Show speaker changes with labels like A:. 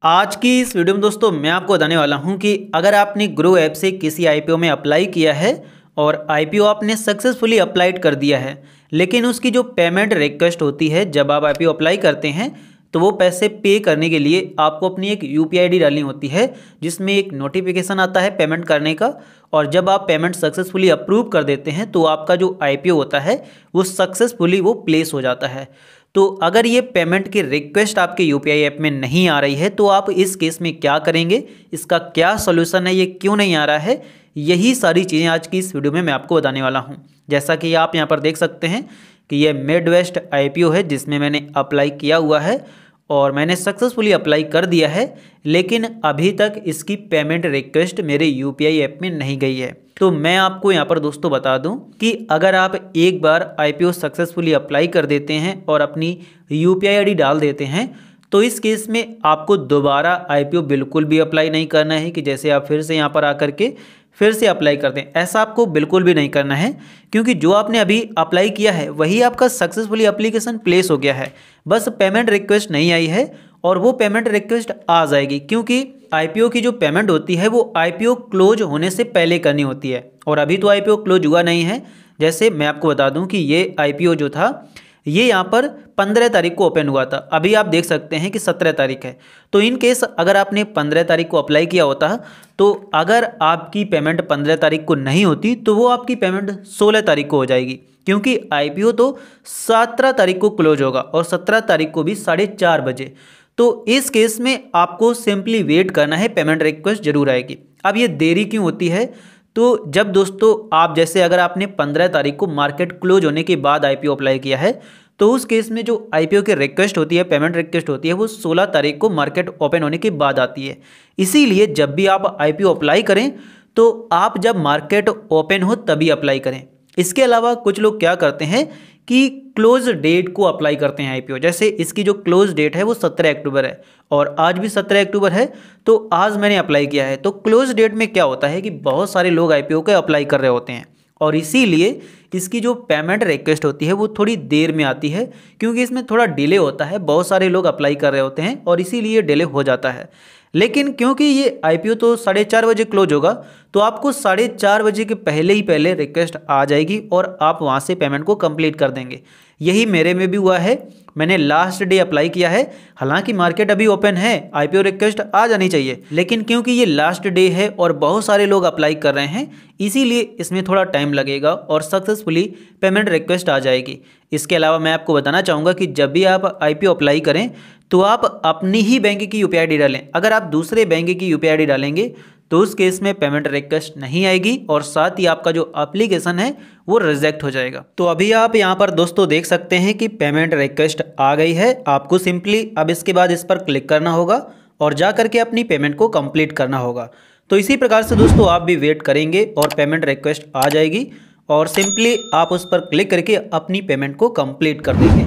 A: आज की इस वीडियो में दोस्तों मैं आपको बताने वाला हूं कि अगर आपने ग्रो ऐप से किसी आईपीओ में अप्लाई किया है और आईपीओ आपने सक्सेसफुली अप्लाइड कर दिया है, लेकिन उसकी जो पेमेंट रिक्वेस्ट होती है जब आप आईपीओ अप्लाई करते हैं तो वो पैसे पे करने के लिए आपको अपनी एक यूपीआई आईडी डालनी होती है, जिसमें एक नोटिफिकेशन आता है पेमेंट करने का। और जब आप पेमेंट सक्सेसफुली अप्रूव कर देते हैं तो आपका जो आईपीओ होता है वो सक्सेसफुली प्लेस हो जाता है। तो अगर ये पेमेंट की रिक्वेस्ट आपके यूपीआई ऐप में नहीं आ रही है तो आप इस केस में क्या करेंगे, इसका क्या सॉल्यूशन है, ये क्यों नहीं आ रहा है, यही सारी चीज़ें आज की इस वीडियो में मैं आपको बताने वाला हूँ। जैसा कि आप यहाँ पर देख सकते हैं कि ये मिडवेस्ट आईपीओ है जिसमें मैंने अप्लाई किया हुआ है और मैंने सक्सेसफुली अप्लाई कर दिया है, लेकिन अभी तक इसकी पेमेंट रिक्वेस्ट मेरे यूपीआई ऐप में नहीं गई है। तो मैं आपको यहाँ पर दोस्तों बता दूं कि अगर आप एक बार आईपीओ सक्सेसफुली अप्लाई कर देते हैं और अपनी यूपीआई आईडी डाल देते हैं तो इस केस में आपको दोबारा आईपीओ बिल्कुल भी अप्लाई नहीं करना है कि जैसे आप फिर से यहाँ पर आकर के फिर से अप्लाई कर दें। ऐसा आपको बिल्कुल भी नहीं करना है, क्योंकि जो आपने अभी अप्लाई किया है वही आपका सक्सेसफुली एप्लीकेशन प्लेस हो गया है। बस पेमेंट रिक्वेस्ट नहीं आई है और वो पेमेंट रिक्वेस्ट आ जाएगी, क्योंकि आईपीओ की जो पेमेंट होती है वो आईपीओ क्लोज होने से पहले करनी होती है और अभी तो आईपीओ क्लोज हुआ नहीं है। जैसे मैं आपको बता दूं कि ये आईपीओ जो था ये यहाँ पर 15 तारीख को ओपन हुआ था, अभी आप देख सकते हैं कि 17 तारीख है। तो इन केस अगर आपने 15 तारीख को अप्लाई किया होता तो अगर आपकी पेमेंट 15 तारीख को नहीं होती तो वो आपकी पेमेंट 16 तारीख को हो जाएगी, क्योंकि आईपीओ तो 17 तारीख को क्लोज होगा और 17 तारीख को भी 4:30 बजे। तो इस केस में आपको सिंपली वेट करना है, पेमेंट रिक्वेस्ट जरूर आएगी। अब ये देरी क्यों होती है, तो जब दोस्तों आप जैसे अगर आपने 15 तारीख को मार्केट क्लोज होने के बाद आईपीओ अप्लाई किया है तो उस केस में जो आईपीओ की रिक्वेस्ट होती है, पेमेंट रिक्वेस्ट होती है, वो 16 तारीख को मार्केट ओपन होने के बाद आती है। इसीलिए जब भी आप आईपीओ अप्लाई करें तो आप जब मार्केट ओपन हो तभी अप्लाई करें। इसके अलावा कुछ लोग क्या करते हैं कि क्लोज डेट को अप्लाई करते हैं आईपीओ। जैसे इसकी जो क्लोज डेट है वो 17 अक्टूबर है और आज भी 17 अक्टूबर है, तो आज मैंने अप्लाई किया है। तो क्लोज डेट में क्या होता है कि बहुत सारे लोग आईपीओ के अप्लाई कर रहे होते हैं और इसीलिए इसकी जो पेमेंट रिक्वेस्ट होती है वो थोड़ी देर में आती है, क्योंकि इसमें थोड़ा डिले होता है, बहुत सारे लोग अप्लाई कर रहे होते हैं और इसीलिए डिले हो जाता है। लेकिन क्योंकि ये आईपीओ तो 4:30 बजे क्लोज होगा तो आपको 4:30 बजे के पहले ही पहले रिक्वेस्ट आ जाएगी और आप वहाँ से पेमेंट को कंप्लीट कर देंगे। यही मेरे में भी हुआ है, मैंने लास्ट डे अप्लाई किया है, हालांकि मार्केट अभी ओपन है, आईपीओ रिक्वेस्ट आ जानी चाहिए, लेकिन क्योंकि ये लास्ट डे है और बहुत सारे लोग अप्लाई कर रहे हैं इसीलिए इसमें थोड़ा टाइम लगेगा और सक्सेसफुली पेमेंट रिक्वेस्ट आ जाएगी। इसके अलावा मैं आपको बताना चाहूँगा कि जब भी आप आईपीओ अप्लाई करें तो आप अपनी ही बैंक की यूपीआई आईडी डालें। अगर आप दूसरे बैंक की यूपीआई आईडी डालेंगे तो उस केस में पेमेंट रिक्वेस्ट नहीं आएगी और साथ ही आपका जो एप्लीकेशन है वो रिजेक्ट हो जाएगा। तो अभी आप यहाँ पर दोस्तों देख सकते हैं कि पेमेंट रिक्वेस्ट आ गई है। आपको सिंपली अब इसके बाद इस पर क्लिक करना होगा और जा करके अपनी पेमेंट को कंप्लीट करना होगा। तो इसी प्रकार से दोस्तों आप भी वेट करेंगे और पेमेंट रिक्वेस्ट आ जाएगी और सिंपली आप उस पर क्लिक करके अपनी पेमेंट को कंप्लीट कर देंगे।